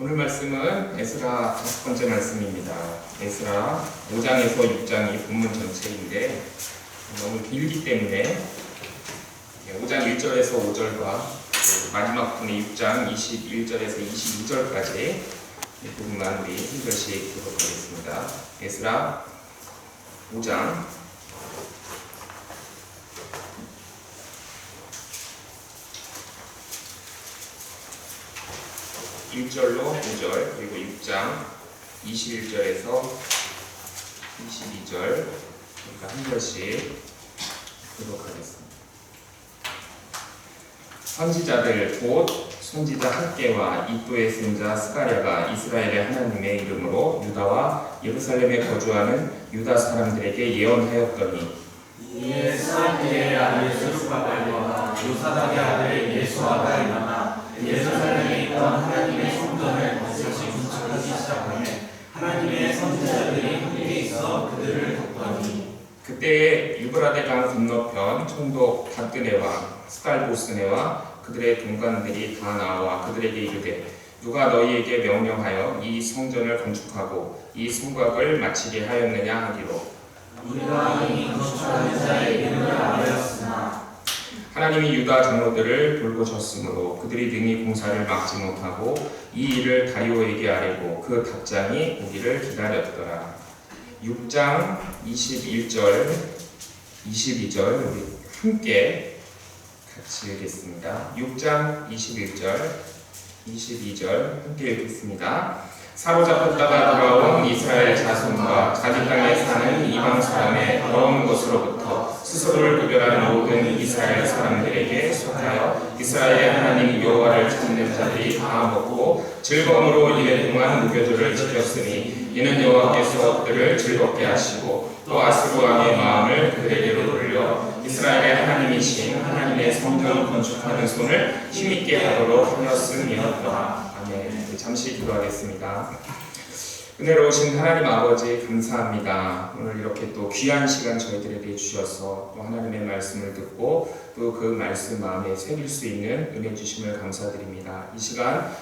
오늘 말씀은 에스라 5번째 말씀입니다. 에스라 5장에서 6장이 본문 전체인데 너무 길기 때문에 5장 1절에서 5절과 마지막 분의 6장 21절에서 22절까지 이 부분만 우리 한 절씩 교독하겠습니다. 에스라 5장 1절로 5절, 그리고 6장 21절에서 22절, 그러니까 한 절씩 교독하겠습니다. 선지자들 곧 선지자 학개와 이도의 손자 스가랴가 이스라엘의 하나님의 이름으로 유다와 예루살렘에 거주하는 유다 사람들에게 예언하였더니 이에 스라기의 아들 스룹바벨과 요사닥의 아들 예수아가 일어나 예루살렘에 있던 하나님의 성전을 다시 건축하기 시작하며 하나님의 선지자들이 함께 있어 그들을 돕더니 그때에 유브라데 강 건너편 총독 닷드네 왕 스칼보스네와 그들의 동관들이 다 나와 그들에게 이르되 누가 너희에게 명령하여 이 성전을 건축하고 이 성곽을 마치게 하였느냐 하기로 우리가 이 건축하는 자의 이름을 알았으나 하나님이 유다 장로들을 돌보셨으므로 그들이 능히 공사를 막지 못하고 이 일을 다리오에게 아뢰고 그 답장이 오기를 기다렸더라. 6장 21절 22절 우리 함께 같이 읽겠습니다. 6장 21절 22절 함께 읽겠습니다. 사로잡혔다가 돌아온 이스라엘 자손과 자기 땅에 사는 이방 사람의 더러운 것으로부터 스스로를 구별한 모든 이스라엘 사람들에게 속하여 이스라엘의 하나님 여호와를 찾는 자들이 다 먹고 즐거움으로 이래 동안 무교절을 지켰으니 이는 여호와께서 그들을 즐겁게 하시고 또 아스루 왕의 마음을 그들에게로 돌려 이스라엘의 하나님이신 하나님의 성전을 건축하는 손을 힘있게 하도록 하였음이었더라. 아멘. 잠시 기도하겠습니다. 은혜로우신 하나님 아버지 감사합니다. 오늘 이렇게 또 귀한 시간 저희들에게 주셔서 또 하나님의 말씀을 듣고 또 그 말씀 마음에 새길 수 있는 은혜 주심을 감사드립니다. 이 시간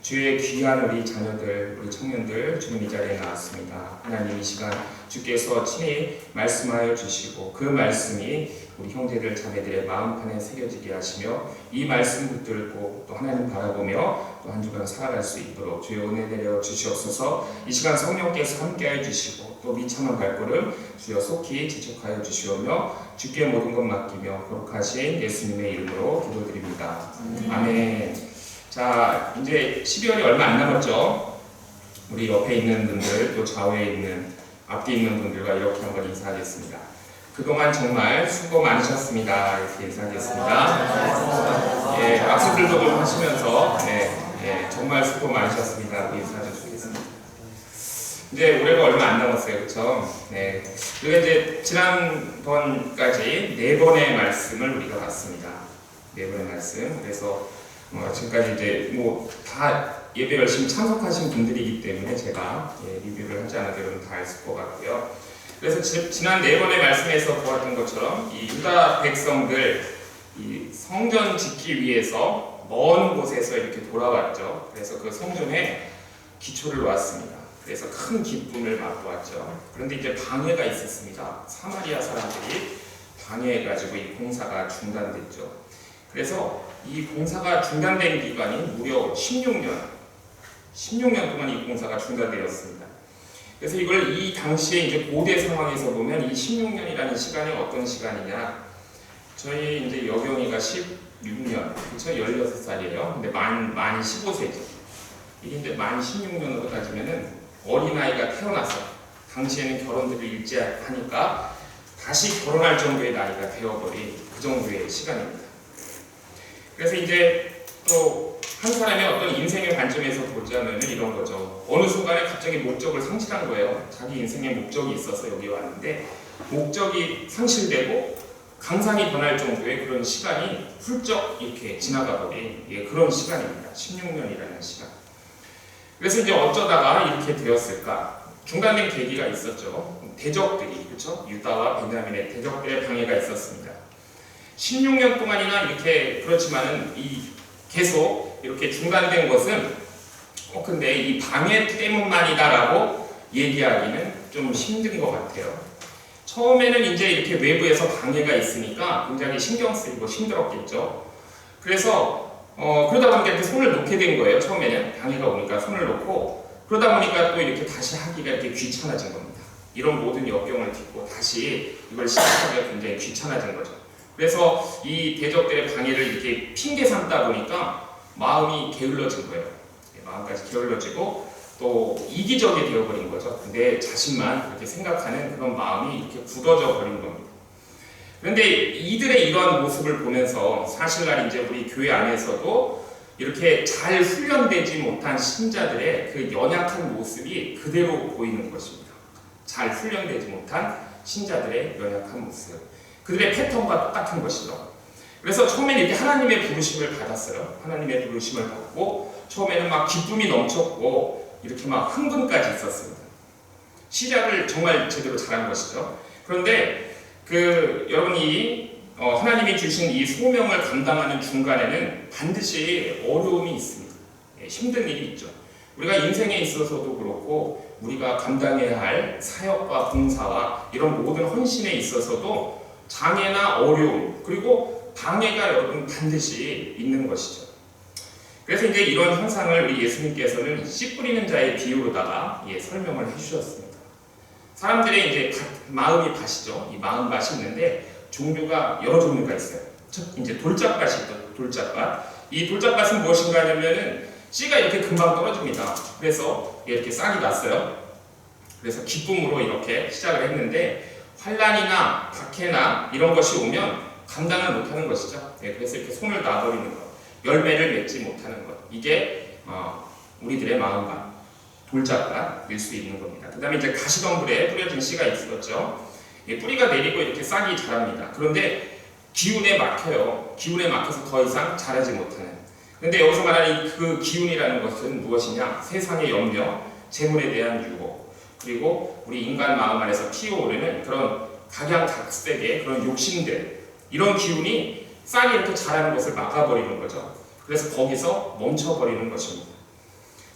주의 귀한 우리 자녀들, 우리 청년들 주님 이 자리에 나왔습니다. 하나님 이 시간 주께서 친히 말씀하여 주시고 그 말씀이 우리 형제들 자매들의 마음판에 새겨지게 하시며 이 말씀 붙들고 또 하나님 바라보며 또 한 주간 살아갈 수 있도록 주의 은혜 내려 주시옵소서. 이 시간 성령께서 함께하여 주시고 또 미천한 발걸음 주여 속히 지적하여 주시오며 주께 모든 것 맡기며 거룩하신 예수님의 이름으로 기도드립니다. 아멘. 자, 이제 12월이 얼마 안 남았죠. 우리 옆에 있는 분들 또 좌우에 있는 앞뒤 있는 분들과 이렇게 한번 인사하겠습니다. 그동안 정말 수고 많으셨습니다. 이렇게 인사하겠습니다. 예, 악수들도 좀 하시면서 정말 수고 많으셨습니다. 이렇게 인사해 주시겠습니다. 이제 올해가 얼마 안 남았어요, 그렇죠? 네. 그리고 이제 지난번까지 4번의 말씀을 우리가 봤습니다. 4번의 말씀. 그래서 지금까지 이제 다 예배 열심히 참석하신 분들이기 때문에 제가 리뷰를 하지 않아도 여러분 다 아실 것 같고요. 그래서 지난 4번의 말씀에서 보았던 것처럼 이 유다 백성들 이 성전 짓기 위해서 먼 곳에서 이렇게 돌아왔죠. 그래서 그 성전에 기초를 놓았습니다. 그래서 큰 기쁨을 맛보았죠. 그런데 이제 방해가 있었습니다. 사마리아 사람들이 방해해가지고 이 공사가 중단됐죠. 그래서 이 공사가 중단된 기간이 무려 16년 동안 이 공사가 중단되었습니다. 그래서 이걸 이 당시에 이제 고대 상황에서 보면 이 16년이라는 시간이 어떤 시간이냐? 저희 이제 여경이가 16년, 그렇죠? 16살이에요. 근데 만 15세죠. 이게 만 16년으로 따지면은 어린아이가 태어나서 당시에는 결혼들을 일찍 하니까 다시 결혼할 정도의 나이가 되어버린 그 정도의 시간입니다. 그래서 이제 또 한 사람의 어떤 인생의 관점에서 보자면 이런 거죠. 어느 순간에 갑자기 목적을 상실한 거예요. 자기 인생의 목적이 있어서 여기 왔는데 목적이 상실되고 강산이 변할 정도의 그런 시간이 훌쩍 이렇게 지나가 버린 그런 시간입니다. 16년이라는 시간. 그래서 이제 어쩌다가 이렇게 되었을까? 중단된 계기가 있었죠. 대적들이, 그렇죠? 유다와 베냐민의 대적들의 방해가 있었습니다. 16년 동안이나 이렇게 그렇지만은 계속 이렇게 중단된 것은 근데 이 방해 때문만이다라고 얘기하기는 좀 힘든 것 같아요. 처음에는 이제 이렇게 외부에서 방해가 있으니까 굉장히 신경 쓰이고 힘들었겠죠. 그래서 그러다 보니까 이렇게 손을 놓게 된 거예요. 처음에는 방해가 오니까 손을 놓고, 그러다 보니까 또 이렇게 다시 하기가 이렇게 귀찮아진 겁니다. 이런 모든 역경을 딛고 다시 이걸 시작하기가 굉장히 귀찮아진 거죠. 그래서 이 대적들의 방해를 이렇게 핑계 삼다 보니까 마음이 게을러진 거예요. 마음까지 게을러지고 또 이기적이 되어버린 거죠. 내 자신만 이렇게 생각하는 그런 마음이 이렇게 굳어져 버린 겁니다. 그런데 이들의 이러한 모습을 보면서 사실날 이제 우리 교회 안에서도 이렇게 잘 훈련되지 못한 신자들의 그 연약한 모습이 그대로 보이는 것입니다. 잘 훈련되지 못한 신자들의 연약한 모습, 그들의 패턴과 똑같은 것이죠. 그래서 처음에는 이렇게 하나님의 부르심을 받았어요. 하나님의 부르심을 받고 처음에는 막 기쁨이 넘쳤고 이렇게 막 흥분까지 있었습니다. 시작을 정말 제대로 잘한 것이죠. 그런데 여러분이 하나님이 주신 이 소명을 감당하는 중간에는 반드시 어려움이 있습니다. 힘든 일이 있죠. 우리가 인생에 있어서도 그렇고 우리가 감당해야 할 사역과 봉사와 이런 모든 헌신에 있어서도 장애나 어려움 그리고 방해가 여러분 반드시 있는 것이죠. 그래서 이제 이런 현상을 우리 예수님께서는 씨 뿌리는 자의 비유로다가 설명을 해주셨습니다. 사람들의 이제 마음이 밭이죠. 이 마음밭이 있는데 종류가 여러 종류가 있어요. 이제 돌짝밭이 있죠. 돌짝밭. 이 돌짝밭은 무엇인가 하냐면은 씨가 이렇게 금방 떨어집니다. 그래서 이렇게 싹이 났어요. 그래서 기쁨으로 이렇게 시작을 했는데 환난이나 박해나 이런 것이 오면 감당을 못하는 것이죠. 그래서 이렇게 손을 놔버리는 것, 열매를 맺지 못하는 것, 이게 우리들의 마음밭, 돌짝밭일 수 있는 겁니다. 그 다음에 이제 가시덤불에 뿌려진 씨가 있었죠. 뿌리가 내리고 이렇게 싹이 자랍니다. 그런데 기운에 막혀요. 기운에 막혀서 더 이상 자라지 못하는. 그런데 여기서 말하는 그 기운이라는 것은 무엇이냐? 세상의 염려, 재물에 대한 유혹, 그리고 우리 인간 마음 안에서 피어오르는 그런 각양각색의 그런 욕심들, 이런 기운이 싹이 이렇게 자라는 것을 막아버리는 거죠. 그래서 거기서 멈춰버리는 것입니다.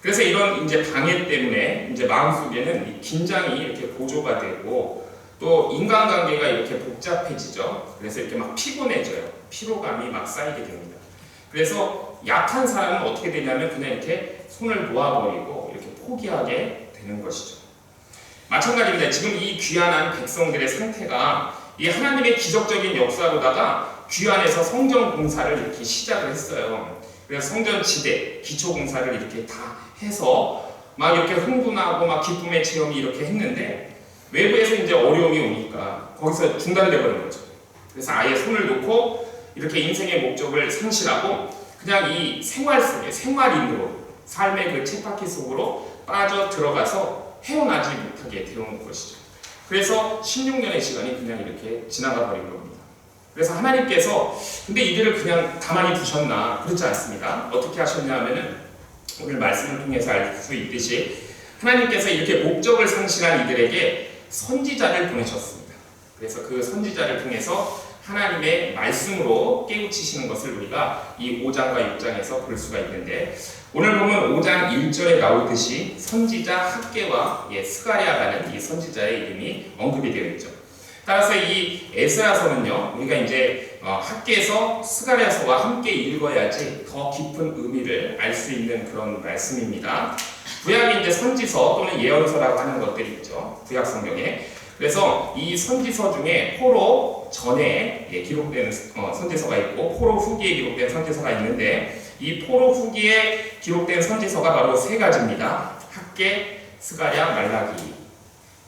그래서 이런 이제 방해 때문에 이제 마음속에는 이 긴장이 이렇게 고조가 되고 또 인간관계가 이렇게 복잡해지죠. 그래서 이렇게 막 피곤해져요. 피로감이 막 쌓이게 됩니다. 그래서 약한 사람은 어떻게 되냐면 그냥 이렇게 손을 놓아버리고 이렇게 포기하게 되는 것이죠. 마찬가지입니다. 지금 이 귀환한 백성들의 상태가 이 하나님의 기적적인 역사로다가 귀환해서 성전 공사를 이렇게 시작을 했어요. 그래서 성전 지대, 기초 공사를 이렇게 다 해서 막 이렇게 흥분하고 막 기쁨의 체험이 이렇게 했는데 외부에서 이제 어려움이 오니까 거기서 중단돼 버린 거죠. 그래서 아예 손을 놓고 이렇게 인생의 목적을 상실하고 그냥 이 생활 속에 생활인으로 삶의 그 쳇바퀴 속으로 빠져 들어가서 헤어나지 못하게 되어온 것이죠. 그래서 16년의 시간이 그냥 이렇게 지나가 버린 겁니다. 그래서 하나님께서 근데 이들을 그냥 가만히 두셨나? 그렇지 않습니다. 어떻게 하셨냐 하면은 오늘 말씀을 통해서 알 수 있듯이 하나님께서 이렇게 목적을 상실한 이들에게 선지자를 보내셨습니다. 그래서 그 선지자를 통해서 하나님의 말씀으로 깨우치시는 것을 우리가 이 5장과 6장에서 볼 수가 있는데 오늘 보면 5장 1절에 나오듯이 선지자 학개와 스가랴라는 이 선지자의 이름이 언급이 되어 있죠. 따라서 이 에스라서는요, 우리가 이제 학개에서 스가랴서와 함께 읽어야지 더 깊은 의미를 알 수 있는 그런 말씀입니다. 구약이 이제 선지서 또는 예언서라고 하는 것들이 있죠. 구약 성경에. 그래서 이 선지서 중에 포로 전에 기록된 선지서가 있고 포로 후기에 기록된 선지서가 있는데 이 포로 후기에 기록된 선지서가 바로 세 가지입니다. 학개, 스가랴, 말라기.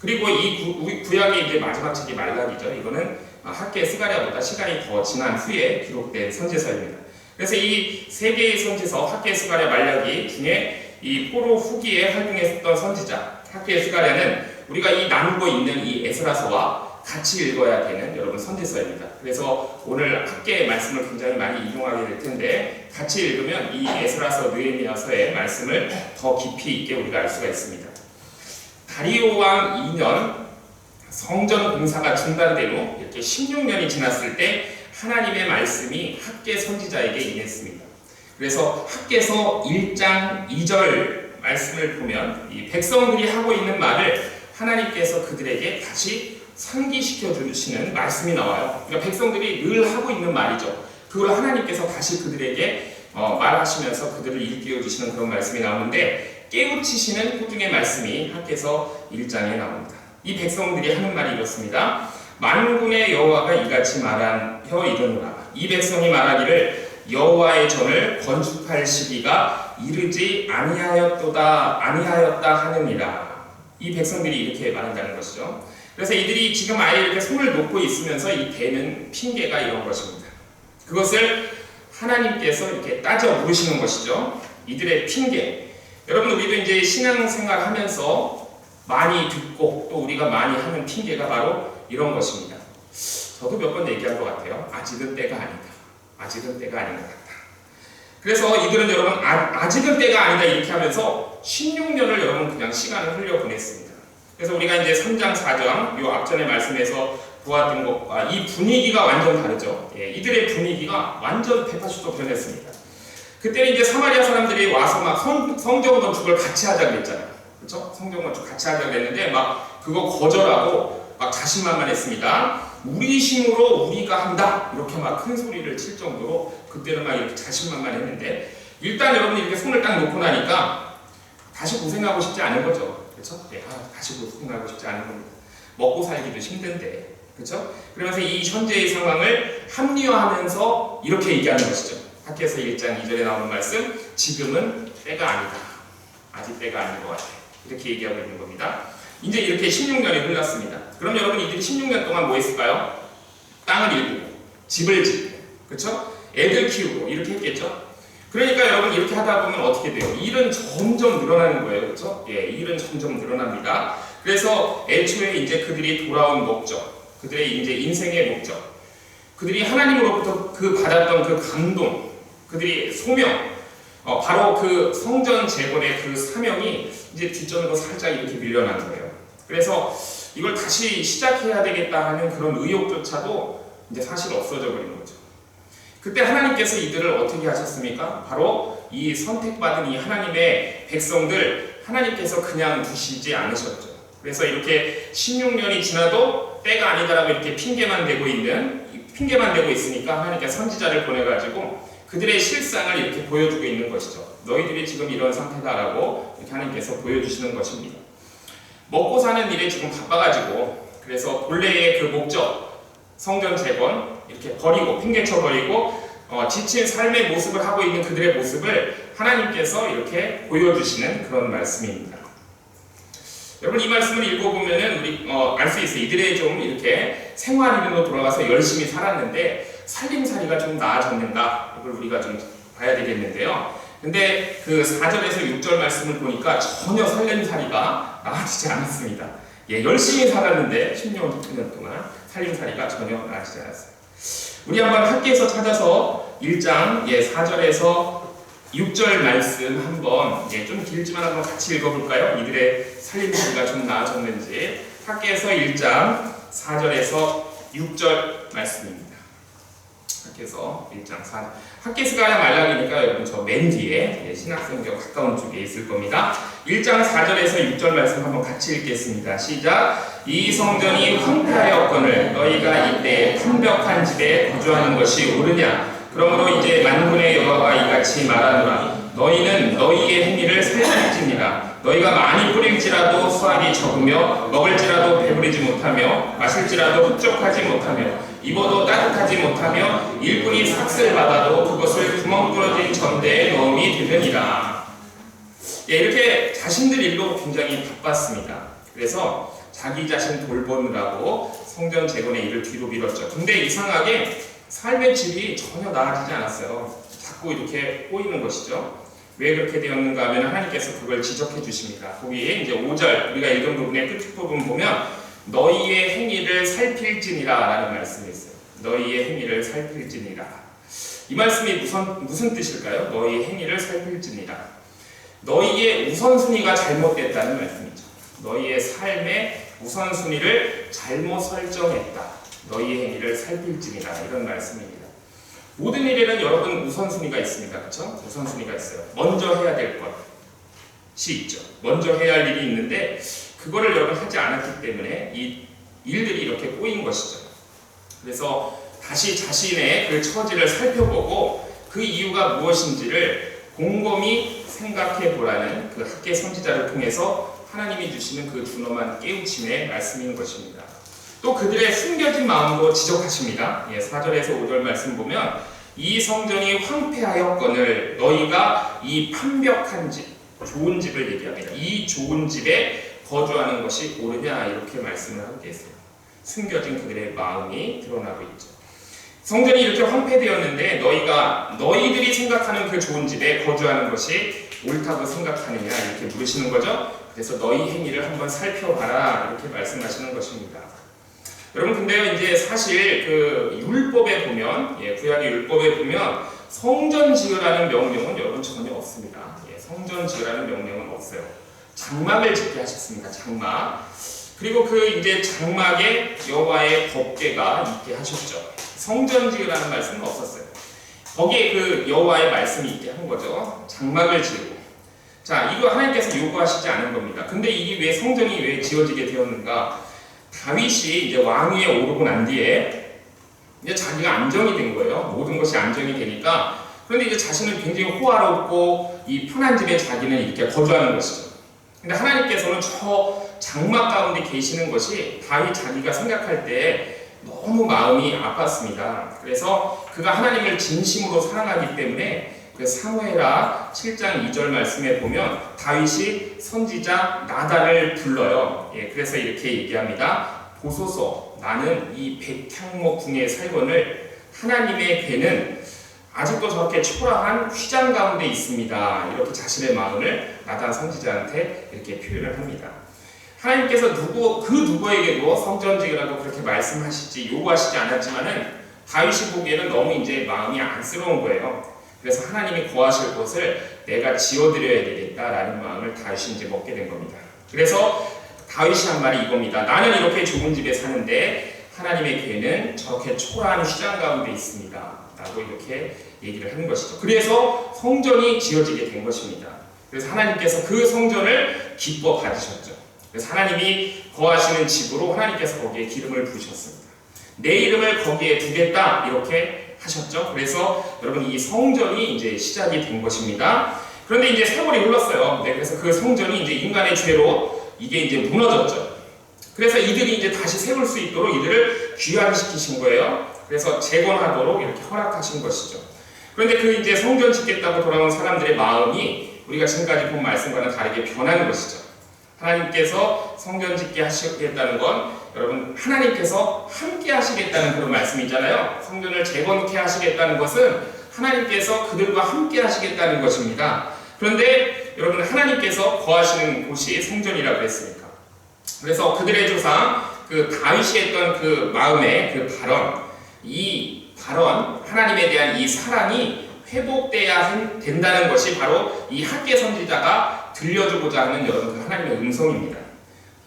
그리고 이 구약의 이제 마지막 책이 말라기죠. 이거는 학개, 스가랴보다 시간이 더 지난 후에 기록된 선지서입니다. 그래서 이 세 개의 선지서 학개, 스가랴, 말라기 중에 이 포로 후기에 활동했던 선지자 학개, 스가랴는 우리가 이 나누고 있는 이 에스라서와 같이 읽어야 되는 여러분 선지서입니다. 그래서 오늘 학개의 말씀을 굉장히 많이 인용하게 될 텐데 같이 읽으면 이 에스라서, 느헤미야서의 말씀을 더 깊이 있게 우리가 알 수가 있습니다. 다리오 왕 2년 성전 공사가 중단된 후 이렇게 16년이 지났을 때 하나님의 말씀이 학개 선지자에게 임했습니다. 그래서 학개서 1장 2절 말씀을 보면 이 백성들이 하고 있는 말을 하나님께서 그들에게 다시 상기시켜 주시는 말씀이 나와요. 그러니까 백성들이 늘 하고 있는 말이죠. 그걸 하나님께서 다시 그들에게 말하시면서 그들을 일깨워 주시는 그런 말씀이 나오는데, 깨우치시는 호중의 말씀이 학개서 1장에 나옵니다. 이 백성들이 하는 말이 이렇습니다. 만군의 여호와가 이같이 말하여 이르노라. 이 백성이 말하기를 여호와의 전을 건축할 시기가 이르지 아니하였다 하느니라. 이 백성들이 이렇게 말한다는 것이죠. 그래서 이들이 지금 아예 이렇게 손을 놓고 있으면서 이 대는 핑계가 이런 것입니다. 그것을 하나님께서 이렇게 따져 물으시는 것이죠. 이들의 핑계. 여러분, 우리도 이제 신앙생활 하면서 많이 듣고 또 우리가 많이 하는 핑계가 바로 이런 것입니다. 저도 몇 번 얘기한 것 같아요. 아직은 때가 아니다. 아직은 때가 아닌 것 같다. 그래서 이들은 여러분 아직은 때가 아니다 이렇게 하면서 16년을 여러분 그냥 시간을 흘려보냈습니다. 그래서 우리가 이제 3장 4장 요 앞전의 말씀에서 보았던 것과 이 분위기가 완전 다르죠. 예, 이들의 분위기가 완전 180도 변했습니다. 그때는 이제 사마리아 사람들이 와서 막 성전 건축을 같이 하자 그랬잖아요. 그렇죠? 성전 건축 같이 하자 그랬는데 막 그거 거절하고 막 자신만만했습니다. 우리 힘으로 우리가 한다 이렇게 막 큰 소리를 칠 정도로 그때는 막 이렇게 자신만만했는데, 일단 여러분이 이렇게 손을 딱 놓고 나니까 다시 고생하고 싶지 않은 거죠. 그렇죠? 네, 다시 고생하고 싶지 않은 겁니다. 먹고 살기도 힘든데, 그렇죠? 그러면서 이 현재의 상황을 합리화하면서 이렇게 얘기하는 것이죠. 학개서 1장 2절에 나오는 말씀, 지금은 때가 아니다. 아직 때가 아닌 것 같아. 이렇게 얘기하고 있는 겁니다. 이제 이렇게 16년이 흘렀습니다. 그럼 여러분 이들이 16년 동안 뭐 했을까요? 땅을 일구고, 집을 짓고, 그렇죠? 애들 키우고 이렇게 했겠죠? 그러니까 여러분 이렇게 하다 보면 어떻게 돼요? 일은 점점 늘어나는 거예요. 그렇죠? 예, 일은 점점 늘어납니다. 그래서 애초에 이제 그들이 돌아온 목적, 그들의 이제 인생의 목적, 그들이 하나님으로부터 받았던 그 감동, 그들이 소명, 바로 그 성전 재건의 그 사명이 이제 뒷전으로 살짝 이렇게 밀려나는 거예요. 그래서 이걸 다시 시작해야 되겠다 하는 그런 의욕조차도 이제 사실 없어져 버린 거죠. 그때 하나님께서 이들을 어떻게 하셨습니까? 바로 이 선택받은 이 하나님의 백성들 하나님께서 그냥 두시지 않으셨죠. 그래서 이렇게 16년이 지나도 때가 아니다라고 이렇게 핑계만 대고 있으니까 하나님께서 선지자를 보내가지고 그들의 실상을 이렇게 보여주고 있는 것이죠. 너희들이 지금 이런 상태다라고 이렇게 하나님께서 보여주시는 것입니다. 먹고 사는 일에 지금 바빠가지고, 그래서 본래의 그 목적, 성전 재건 이렇게 버리고 핑계쳐 버리고 지친 삶의 모습을 하고 있는 그들의 모습을 하나님께서 이렇게 보여주시는 그런 말씀입니다. 여러분 이 말씀을 읽어보면은 우리 알 수 있어요. 이들의 좀 이렇게 생활인으로 돌아가서 열심히 살았는데 살림살이가 좀 나아졌는가, 이걸 우리가 좀 봐야 되겠는데요. 근데 그 4절에서 6절 말씀을 보니까 전혀 살림살이가 나아지지 않았습니다. 예, 열심히 살았는데 16년 동안 살림살이가 전혀 나아지지 않았어요. 우리 한번 학개에서 찾아서 1장 4절에서 6절 말씀 한번 좀 길지만 한번 같이 읽어볼까요? 이들의 살림살이가 좀 나아졌는지. 학개에서 1장 4절에서 6절 말씀입니다. 학개에서 1장 4절. 학개서가 말락이니까 여러분 저 맨 뒤에 신학성경 가까운 쪽에 있을 겁니다. 1장 4절에서 6절 말씀 한번 같이 읽겠습니다. 시작. 이 성전이 황폐하였거늘 너희가 이때 완벽한 집에 거주하는 것이 옳으냐? 그러므로 이제 만군의 여호와가 이같이 말하노라. 너희는 너희의 행위를 살필지니라. 너희가 많이 뿌릴지라도 수확이 적으며 먹을지라도 배부르지 못하며 마실지라도 흡족하지 못하며 입어도 따뜻하지 못하며 일꾼이 삭슬 받아도 그것을 구멍 뚫어진 전대에 넣음이 되느니라. 이렇게 자신들 일로 굉장히 바빴습니다. 그래서 자기 자신 돌보느라고 성전 재건의 일을 뒤로 미뤘죠. 근데 이상하게 삶의 질이 전혀 나아지지 않았어요. 자꾸 이렇게 꼬이는 것이죠. 왜 그렇게 되었는가 하면 하나님께서 그걸 지적해 주십니다. 거기에 이제 5절 우리가 읽은 부분의 끝 부분 보면 너희의 행위를 살필지니라 라는 말씀이 있어요. 너희의 행위를 살필지니라. 이 말씀이 무슨 뜻일까요? 너희의 행위를 살필지니라. 너희의 우선순위가 잘못됐다는 말씀이죠. 너희의 삶의 우선순위를 잘못 설정했다. 너희의 행위를 살필지니라. 이런 말씀입니다. 모든 일에는 여러분 우선순위가 있습니다. 그렇죠? 우선순위가 있어요. 먼저 해야 될 것. 있죠. 먼저 해야 할 일이 있는데 그거를 여러분 하지 않았기 때문에 이 일들이 이렇게 꼬인 것이죠. 그래서 다시 자신의 그 처지를 살펴보고 그 이유가 무엇인지를 곰곰이 생각해 보라는 그 학계 선지자를 통해서 하나님이 주시는 그 준엄한 깨우침의 말씀인 것입니다. 또 그들의 숨겨진 마음도 지적하십니다. 4절에서 5절 말씀 보면 이 성전이 황폐하였거늘 너희가 이 판벽한 집, 좋은 집을 얘기합니다. 이 좋은 집에 거주하는 것이 옳으냐 이렇게 말씀을 하고 계세요. 숨겨진 그들의 마음이 드러나고 있죠. 성전이 이렇게 황폐되었는데 너희들이 생각하는 그 좋은 집에 거주하는 것이 옳다고 생각하느냐 이렇게 물으시는 거죠. 그래서 너희 행위를 한번 살펴봐라 이렇게 말씀하시는 것입니다. 여러분 근데 이제 사실 그 율법에 보면 구약의 율법에 보면 성전 지으라는 명령은 여러분 전혀 없습니다. 성전 지으라는 명령은 없어요. 장막을 짓게 하셨습니다. 장막. 그리고 그 이제 장막에 여호와의 법궤가 있게 하셨죠. 성전 지으라는 말씀은 없었어요. 거기에 그 여호와의 말씀이 있게 한 거죠. 장막을 지으고. 자, 이거 하나님께서 요구하시지 않은 겁니다. 근데 이게 왜 성전이 왜 지어지게 되었는가? 다윗이 이제 왕위에 오르고 난 뒤에 이제 자기가 안정이 된 거예요. 모든 것이 안정이 되니까. 그런데 이제 자신은 굉장히 호화롭고 이 편한 집에 자기는 이렇게 거주하는 것이죠. 근데 하나님께서는 저 장막 가운데 계시는 것이 다윗 자기가 생각할 때 너무 마음이 아팠습니다. 그래서 그가 하나님을 진심으로 사랑하기 때문에 그 사무엘하 7장 2절 말씀에 보면 다윗이 선지자 나단을 불러요. 그래서 이렇게 얘기합니다. 보소서 나는 이 백향목 궁에 살거늘 하나님의 괴는 아직도 저렇게 초라한 휘장 가운데 있습니다. 이렇게 자신의 마음을 나단 선지자한테 이렇게 표현을 합니다. 하나님께서 그 누구에게도 성전 지으라고 그렇게 말씀하시지 요구하시지 않았지만은 다윗이 보기에는 너무 이제 마음이 안쓰러운 거예요. 그래서 하나님이 거하실 곳을 내가 지어드려야 되겠다라는 마음을 다윗이 이제 먹게 된 겁니다. 그래서 다윗이 한 말이 이겁니다. 나는 이렇게 좋은 집에 사는데 하나님의 괴는 저렇게 초라한 휘장 가운데 있습니다. 라고 이렇게 얘기를 하는 것이죠. 그래서 성전이 지어지게 된 것입니다. 그래서 하나님께서 그 성전을 기뻐 받으셨죠. 그래서 하나님이 거하시는 집으로 하나님께서 거기에 기름을 부으셨습니다. 내 이름을 거기에 두겠다 이렇게 하셨죠. 그래서 여러분 이 성전이 이제 시작이 된 것입니다. 그런데 이제 세월이 흘렀어요. 그래서 그 성전이 이제 인간의 죄로 이게 이제 무너졌죠. 그래서 이들이 이제 다시 세울 수 있도록 이들을 귀환시키신 거예요. 그래서 재건하도록 이렇게 허락하신 것이죠. 그런데 그 이제 성전 짓겠다고 돌아온 사람들의 마음이 우리가 지금까지 본 말씀과는 다르게 변하는 것이죠. 하나님께서 성전 짓게 하시겠다는 건 여러분 하나님께서 함께 하시겠다는 그런 말씀이잖아요. 성전을 재건케 하시겠다는 것은 하나님께서 그들과 함께 하시겠다는 것입니다. 그런데 여러분 하나님께서 거하시는 곳이 성전이라고 그랬으니까. 그래서 그들의 조상 그 다윗이 했던 그 마음의 그 발언, 이 발언 하나님에 대한 이 사랑이 회복돼야 된다는 것이 바로 이 학계 선지자가 들려주고자 하는 여러분 그 하나님의 음성입니다.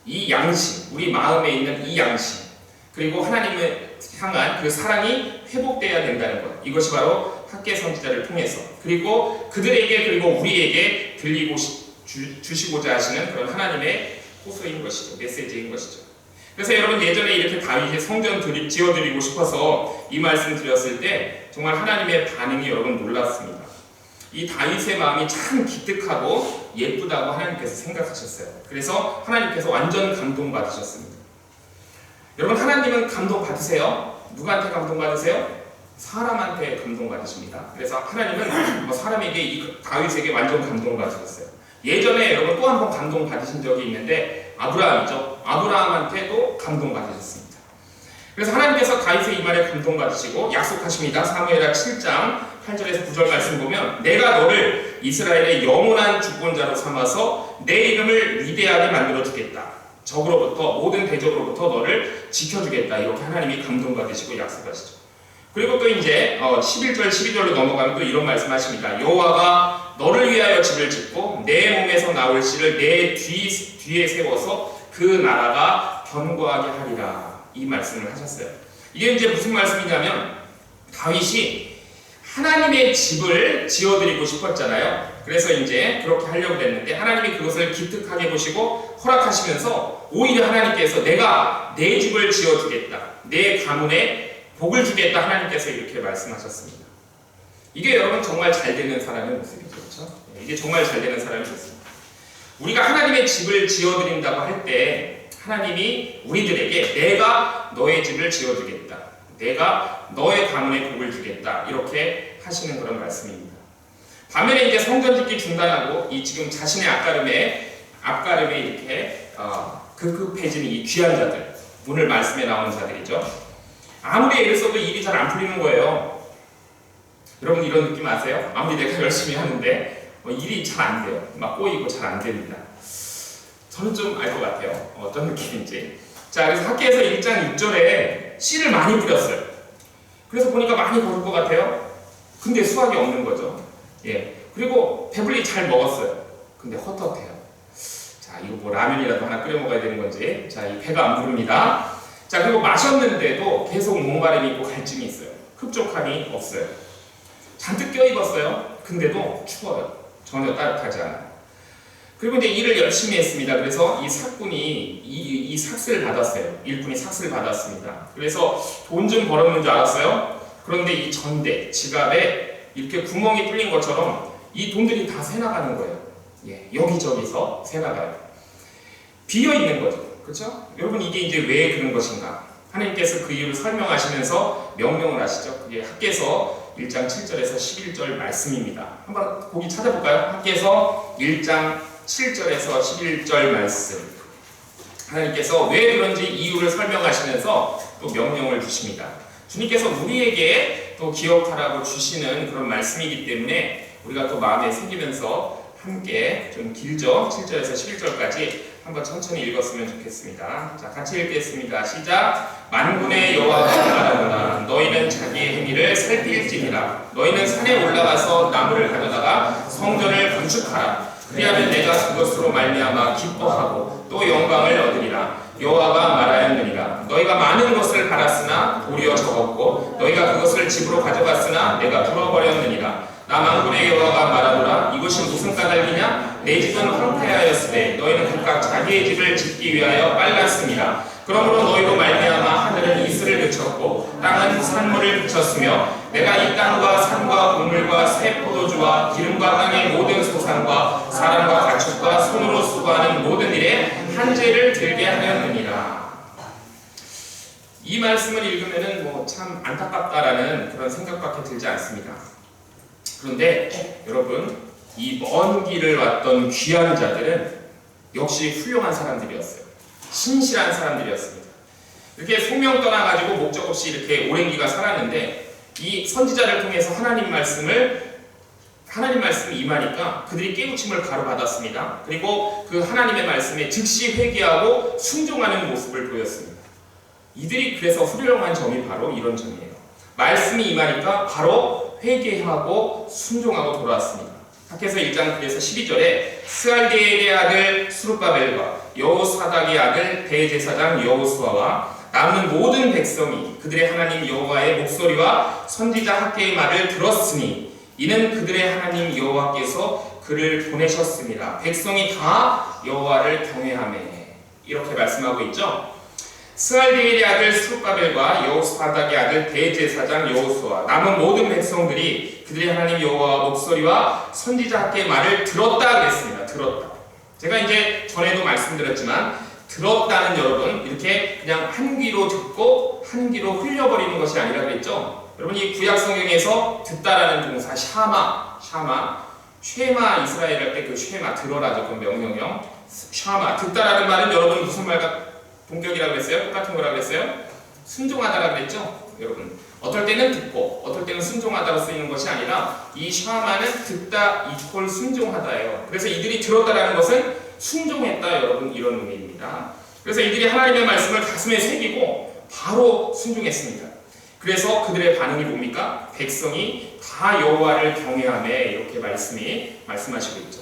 이 양심, 우리 마음에 있는 이 양심, 그리고 하나님을 향한 그 사랑이 회복돼야 된다는 것. 이것이 바로 학계 선지자를 통해서 그리고 그들에게 그리고 우리에게 주시고자 하시는 그런 하나님의 호소인 것이죠. 메시지인 것이죠. 그래서 여러분 예전에 이렇게 다윗이 성전 지어드리고 싶어서 이 말씀 드렸을 때 정말 하나님의 반응이 여러분 놀랐습니다. 이 다윗의 마음이 참 기특하고 예쁘다고 하나님께서 생각하셨어요. 그래서 하나님께서 완전 감동받으셨습니다. 여러분 하나님은 감동받으세요? 누구한테 감동받으세요? 사람한테 감동받으십니다. 그래서 하나님은 사람에게 이 다윗에게 완전 감동받으셨어요. 예전에 여러분 또 한 번 감동받으신 적이 있는데 아브라함이죠. 아브라함한테도 감동받으셨습니다. 그래서 하나님께서 다윗의 이 말에 감동받으시고 약속하십니다. 사무엘하 7장 8절에서 9절 말씀 보면 내가 너를 이스라엘의 영원한 주권자로 삼아서 내 이름을 위대하게 만들어 주겠다. 적으로부터 모든 대적으로부터 너를 지켜주겠다. 이렇게 하나님이 감동받으시고 약속하시죠. 그리고 또 이제 11절 12절로 넘어가면 또 이런 말씀하십니다. 여호와가 너를 위하여 집을 짓고 내 몸에서 나올 씨를 내 뒤에 세워서 그 나라가 견고하게 하리라. 이 말씀을 하셨어요. 이게 이제 무슨 말씀이냐면 다윗이 하나님의 집을 지어드리고 싶었잖아요. 그래서 이제 그렇게 하려고 했는데 하나님이 그것을 기특하게 보시고 허락하시면서 오히려 하나님께서 내가 내 집을 지어주겠다, 내 가문에 복을 주겠다, 하나님께서 이렇게 말씀하셨습니다. 이게 여러분 정말 잘 되는 사람의 모습이죠. 그렇죠? 이게 정말 잘 되는 사람의 모습입니다. 우리가 하나님의 집을 지어드린다고 할 때 하나님이 우리들에게 내가 너의 집을 지어주겠다, 내가 너의 가문에 복을 주겠다, 이렇게 하시는 그런 말씀입니다. 반면에 이제 성전 짓기 중단하고 이 지금 자신의 앞가름에 이렇게 급급해지는 이 귀한 자들, 오늘 말씀에 나오는 자들이죠. 아무리 애를 써도 일이 잘 안 풀리는 거예요. 여러분 이런 느낌 아세요? 아무리 내가 열심히 하는데 일이 잘 안 돼요. 막 꼬이고 잘 안 됩니다. 저는 좀 알 것 같아요. 어떤 느낌인지. 자, 그래서 학교에서 1장 6절에 씨를 많이 뿌렸어요. 그래서 보니까 많이 거둘 것 같아요. 근데 수확이 없는 거죠. 예. 그리고 배불리 잘 먹었어요. 근데 헛헛해요. 자, 이거 뭐 라면이라도 하나 끓여 먹어야 되는 건지. 자, 이 배가 안 부릅니다. 자, 그리고 마셨는데도 계속 목마름이 있고 갈증이 있어요. 흡족함이 없어요. 잔뜩 껴입었어요. 근데도 추워요. 전혀 따뜻하지 않아요. 그리고 이제 일을 열심히 했습니다. 그래서 이 삭군이 이 삭스를 받았어요. 일꾼이 삭스를 받았습니다. 그래서 돈 좀 벌었는 줄 알았어요. 그런데 이 전대, 지갑에 이렇게 구멍이 뚫린 것처럼 이 돈들이 다 새나가는 거예요. 예, 여기저기서 새나가요. 비어 있는 거죠. 그렇죠? 여러분 이게 이제 왜 그런 것인가? 하나님께서 그 이유를 설명하시면서 명령을 하시죠. 그게 학개서 1장 7절에서 11절 말씀입니다. 한번 거기 찾아볼까요? 학개서 1장 7절에서 11절 말씀. 하나님께서 왜 그런지 이유를 설명하시면서 또 명령을 주십니다. 주님께서 우리에게 또 기억하라고 주시는 그런 말씀이기 때문에 우리가 또 마음에 새기면서 함께 좀 길죠? 7절에서 11절까지 한번 천천히 읽었으면 좋겠습니다. 자, 같이 읽겠습니다. 시작. 만군의 여호와가 말하노라 너희는 자기의 행위를 살필지니라. 너희는 산에 올라가서 나무를 가져다가 성전을 건축하라. 그리하면 내가 그것으로 말미암아 기뻐하고 또 영광을 얻으리라. 여호와가 말하였느니라. 너희가 많은 것을 받았으나 도리어 적었고 너희가 그것을 집으로 가져갔으나 내가 불어버렸느니라. 나 만군의 여호와가 말하노라 이것이 무슨 까닭이냐? 내 집은 황폐하였으되 너희는 각각 자기의 집을 짓기 위하여 빨랐습니다. 그러므로 너희로 말미암아 하늘은 이슬을 그쳤고 땅은 산물을 그쳤으며 내가 이 땅과 산과 곡물과 새 포도주와 기름과 땅의 모든 소산과 사람과 가축과 손으로 수고하는 모든 일에 한죄를 들게 하였느니라. 이 말씀을 읽으면은 뭐 참 안타깝다라는 그런 생각밖에 들지 않습니다. 그런데 여러분 이 먼 길을 왔던 귀한 자들은 역시 훌륭한 사람들이었어요. 신실한 사람들이었습니다. 이렇게 소명 떠나가지고 목적 없이 이렇게 오랜 기간 살았는데 이 선지자를 통해서 하나님 말씀이 임하니까 그들이 깨우침을 바로 받았습니다. 그리고 그 하나님의 말씀에 즉시 회개하고 순종하는 모습을 보였습니다. 이들이 그래서 훌륭한 점이 바로 이런 점이에요. 말씀이 임하니까 바로 회개하고 순종하고 돌아왔습니다. 학개서 1장 9에서 12절에 스알디엘의 아들 스룹바벨과 여호사닥의 아들 대제사장 여호수아와 남은 모든 백성이 그들의 하나님 여호와의 목소리와 선지자 학개의 말을 들었으니 이는 그들의 하나님 여호와께서 그를 보내셨습니다. 백성이 다 여호와를 경외하며 이렇게 말씀하고 있죠. 스알디엘의 아들 스룹바벨과 여호사닥의 아들 대제사장 여호수아 남은 모든 백성들이 그들의 하나님 여호와 목소리와 선지자 학개의 말을 들었다 그랬습니다. 들었다. 제가 이제 전에도 말씀드렸지만 들었다는 여러분 이렇게 그냥 한 귀로 듣고 한 귀로 흘려버리는 것이 아니라 그랬죠. 여러분 이 구약 성경에서 듣다라는 동사 샤마 쉐마 이스라엘 할 때 그 쉐마 들어라죠. 그 명령형 샤마 듣다라는 말은 여러분 무슨 말과 동격이라고 그랬어요? 똑같은 거라고 그랬어요? 순종하다라고 그랬죠? 여러분 어떨 때는 듣고 어떨 때는 순종하다로 쓰이는 것이 아니라 이 샤마는 듣다 이퀄 순종하다예요. 그래서 이들이 들었다라는 것은 순종했다 여러분 이런 의미입니다. 그래서 이들이 하나님의 말씀을 가슴에 새기고 바로 순종했습니다. 그래서 그들의 반응이 뭡니까? 백성이 다 여호와를 경외하며 이렇게 말씀하시고 있죠.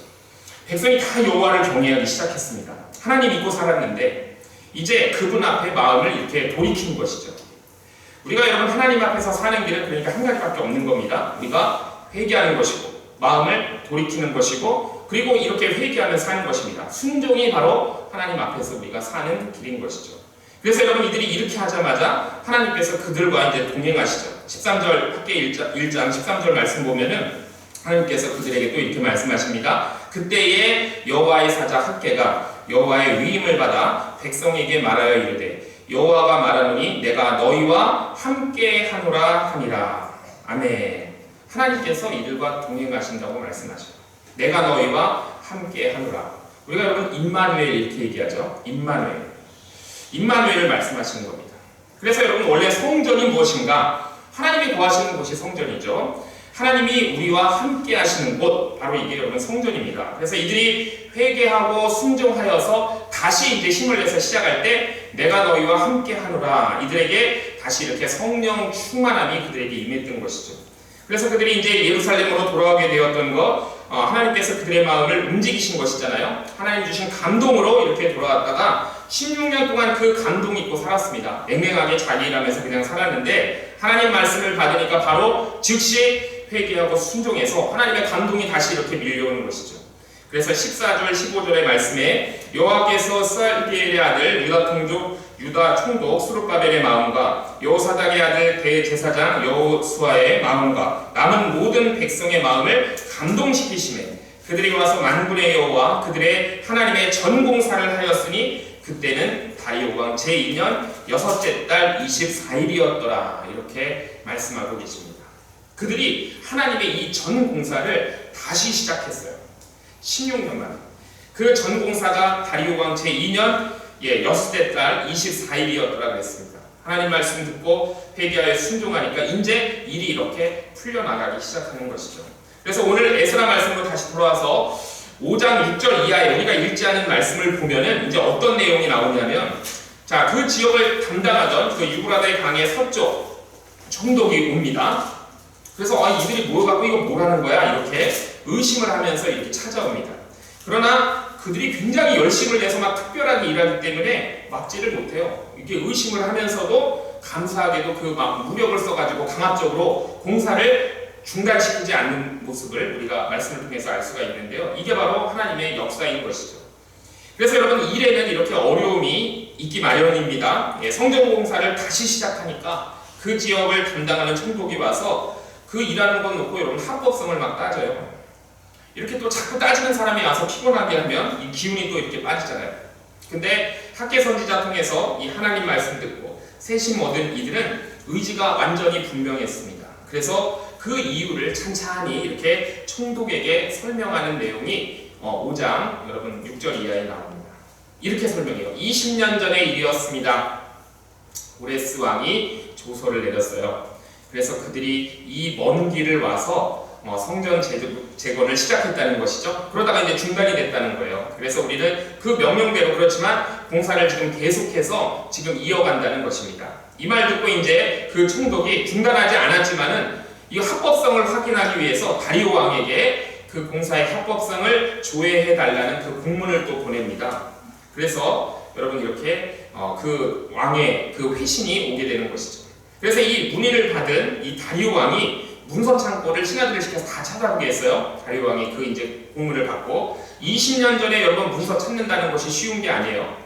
백성이 다 여호와를 경외하기 시작했습니다. 하나님 믿고 살았는데 이제 그분 앞에 마음을 이렇게 돌이키는 것이죠. 우리가 여러분 하나님 앞에서 사는 길은 그러니까 한 가지밖에 없는 겁니다. 우리가 회개하는 것이고 마음을 돌이키는 것이고 그리고 이렇게 회개하며 사는 것입니다. 순종이 바로 하나님 앞에서 우리가 사는 길인 것이죠. 그래서 여러분 이들이 이렇게 하자마자 하나님께서 그들과 이제 동행하시죠. 13절 학계 1장 13절 말씀 보면은 하나님께서 그들에게 또 이렇게 말씀하십니다. 그때에 여호와의 사자 학계가 여호와의 위임을 받아 백성에게 말하여 이르되 여호와가 말하노니 내가 너희와 함께 하노라 하니라. 아멘. 하나님께서 이들과 동행하신다고 말씀하셔요. 내가 너희와 함께 하노라. 우리가 여러분 임마누엘 이렇게 얘기하죠. 임마누엘을 말씀하시는 겁니다. 그래서 여러분 원래 성전이 무엇인가? 하나님이 거하시는 곳이 성전이죠. 하나님이 우리와 함께 하시는 곳, 바로 이게 여러분 성전입니다. 그래서 이들이 회개하고 순종하여서 다시 이제 힘을 내서 시작할 때 내가 너희와 함께 하노라. 이들에게 다시 이렇게 성령 충만함이 그들에게 임했던 것이죠. 그래서 그들이 이제 예루살렘으로 돌아오게 되었던 것, 하나님께서 그들의 마음을 움직이신 것이잖아요. 하나님 주신 감동으로 이렇게 돌아왔다가 16년 동안 그 감동 있고 살았습니다. 맹맹하게 자기 일하면서 그냥 살았는데 하나님 말씀을 받으니까 바로 즉시 회개하고 순종해서 하나님의 감동이 다시 이렇게 밀려오는 것이죠. 그래서 14절 15절의 말씀에 여호와께서 스알디엘의 아들 유다 총독 스룹바벨의 마음과 여호사닥의 아들 대제사장 여호수아의 마음과 남은 모든 백성의 마음을 감동시키시매 그들이 와서 만군의 여호와 그들의 하나님의 전공사를 하였으니 그때는 다리오 왕 제2년 여섯째 달 24일이었더라. 이렇게 말씀하고 계십니다. 그들이 하나님의 이 전공사를 다시 시작했어요. 16년 만에. 그 전공사가 다리오 왕 제2년 여섯째 달 24일이었더라 그랬습니다. 하나님 말씀 듣고 회개하여 순종하니까 이제 일이 이렇게 풀려나가기 시작하는 것이죠. 그래서 오늘 에스라 말씀으로 다시 돌아와서 5장 6절 이하에 우리가 읽지 않은 말씀을 보면은 이제 어떤 내용이 나오냐면 자, 그 지역을 담당하던 그 유브라데 강의 서쪽 총독이 옵니다. 그래서 이들이 모여갖고 이거 뭐라는 거야? 이렇게 의심을 하면서 이렇게 찾아옵니다. 그러나 그들이 굉장히 열심을 내서 막 특별하게 일하기 때문에 막지를 못해요. 이게 의심을 하면서도 감사하게도 그 막 무력을 써가지고 강압적으로 공사를 중단시키지 않는 모습을 우리가 말씀을 통해서 알 수가 있는데요. 이게 바로 하나님의 역사인 것이죠. 그래서 여러분 일에는 이렇게 어려움이 있기 마련입니다. 성전 공사를 다시 시작하니까 그 지역을 담당하는 총독이 와서 그 일하는 건 놓고 여러분 합법성을 막 따져요. 이렇게 또 자꾸 따지는 사람이 와서 피곤하게 하면 이 기운이 또 이렇게 빠지잖아요. 근데 학계 선지자 통해서 이 하나님 말씀 듣고 세심 얻은 이들은 의지가 완전히 분명했습니다. 그래서 그 이유를 찬찬히 이렇게 총독에게 설명하는 내용이 5장 여러분 6절 이하에 나옵니다. 이렇게 설명해요. 20년 전의 일이었습니다. 고레스 왕이 조서를 내렸어요. 그래서 그들이 이 먼 길을 와서 성전 재건을 시작했다는 것이죠. 그러다가 이제 중단이 됐다는 거예요. 그래서 우리는 그 명령대로 그렇지만 공사를 지금 계속해서 지금 이어간다는 것입니다. 이 말 듣고 이제 그 총독이 중단하지 않았지만은 이 합법성을 확인하기 위해서 다리오 왕에게 그 공사의 합법성을 조회해 달라는 그 공문을 또 보냅니다. 그래서 여러분 이렇게 그 왕의 그 회신이 오게 되는 것이죠. 그래서 이 문의를 받은 이 다리오 왕이 문서 창고를 신하들을 시켜서 다 찾아보게 했어요. 다리오 왕이 그 이제 공문을 받고 20년 전에 여러분 문서 찾는다는 것이 쉬운 게 아니에요.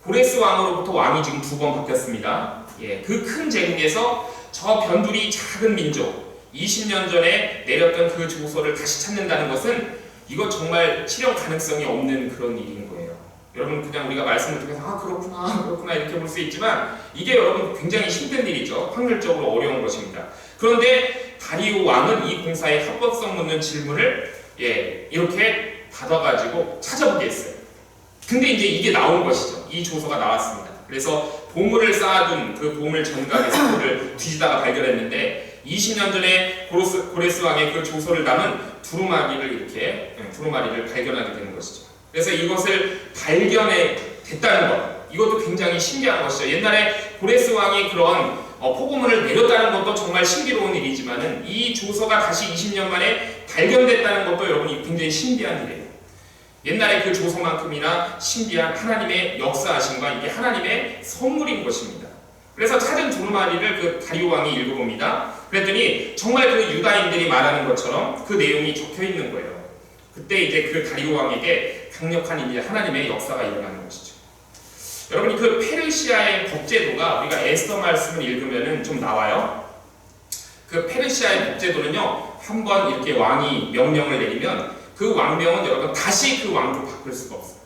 고레스 왕으로부터 왕이 지금 2번 바뀌었습니다. 그 큰 제국에서 저 변두리 작은 민족 20년 전에 내렸던 그 조서를 다시 찾는다는 것은 이거 정말 실현 가능성이 없는 그런 일인 거예요. 여러분 그냥 우리가 말씀을 통해서 그렇구나 이렇게 볼 수 있지만 이게 여러분 굉장히 힘든 일이죠. 확률적으로 어려운 것입니다. 그런데 다리오 왕은 이 공사의 합법성 묻는 질문을 이렇게 받아가지고 찾아보게 했어요. 근데 이제 이게 나온 것이죠. 이 조서가 나왔습니다. 그래서 보물을 쌓아둔 그 보물 전각에서 그걸 뒤지다가 발견했는데 20년 전에 고레스 왕의 그 조서를 담은 두루마리를 발견하게 되는 것이죠. 그래서 이것을 발견해 됐다는 것, 이것도 굉장히 신기한 것이죠. 옛날에 고레스 왕이 그런 포고문을 내렸다는 것도 정말 신비로운 일이지만은 이 조서가 다시 20년 만에 발견됐다는 것도 여러분이 굉장히 신비한 일이에요. 옛날에 그 조서만큼이나 신비한 하나님의 역사하심과 이게 하나님의 선물인 것입니다. 그래서 찾은 두루마리를 그 다리오 왕이 읽어봅니다. 그랬더니 정말 그 유다인들이 말하는 것처럼 그 내용이 적혀 있는 거예요. 그때 이제 그 다리오 왕에게 강력한 이제 하나님의 역사가 일어나는 것이죠. 여러분이 그 페르시아의 법제도가 우리가 에스더 말씀을 읽으면은 좀 나와요. 그 페르시아의 법제도는요, 한번 이렇게 왕이 명령을 내리면 그 왕명은 여러분 다시 그 왕도 바꿀 수가 없어요.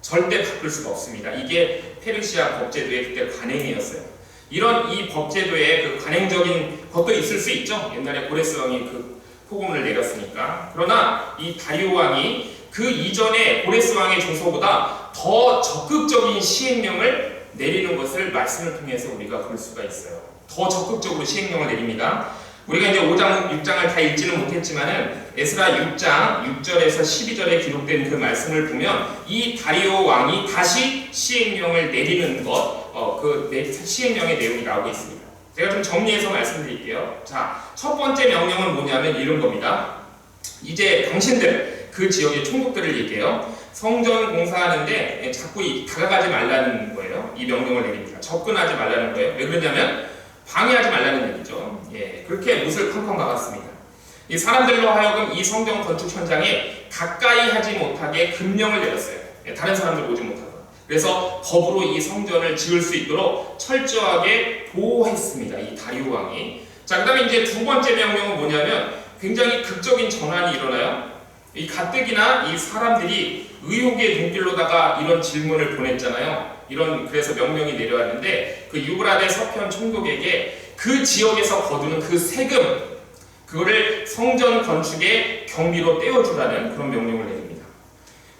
절대 바꿀 수가 없습니다. 이게 페르시아 법제도의 그때 관행이었어요. 이런 이 법제도의 그 관행적인 것도 있을 수 있죠. 옛날에 고레스 왕이 그 포고문을 내렸으니까. 그러나 이 다리오 왕이 그 이전에 고레스 왕의 조서보다 더 적극적인 시행령을 내리는 것을 말씀을 통해서 우리가 볼 수가 있어요. 더 적극적으로 시행령을 내립니다. 우리가 이제 5장, 6장을 다 읽지는 못했지만은 에스라 6장 6절에서 12절에 기록된 그 말씀을 보면 이 다리오 왕이 다시 시행령을 내리는 것, 그 시행령의 내용이 나오고 있습니다. 제가 좀 정리해서 말씀드릴게요. 자, 첫 번째 명령은 뭐냐면 이런 겁니다. 이제 당신들 그 지역의 총독들을 얘기해요. 성전 공사하는데 자꾸 다가가지 말라는 거예요. 이 명령을 내립니다. 접근하지 말라는 거예요. 왜 그러냐면 방해하지 말라는 얘기죠. 예, 그렇게 못을 쾅쾅 박았습니다. 이 사람들로 하여금 이 성전 건축 현장에 가까이 하지 못하게 금령을 내렸어요. 예, 다른 사람들 오지 못하도록. 그래서 법으로 이 성전을 지을 수 있도록 철저하게 보호했습니다. 이 다리오 왕이. 자, 그 다음에 이제 두 번째 명령은 뭐냐면 굉장히 극적인 전환이 일어나요. 이 가뜩이나 이 사람들이 의혹의 눈길로다가 이런 질문을 보냈잖아요. 그래서 명령이 내려왔는데 그 유브라데 서편 총독에게 그 지역에서 거두는 그 세금, 그거를 성전 건축의 경비로 떼어주라는 그런 명령을 내립니다.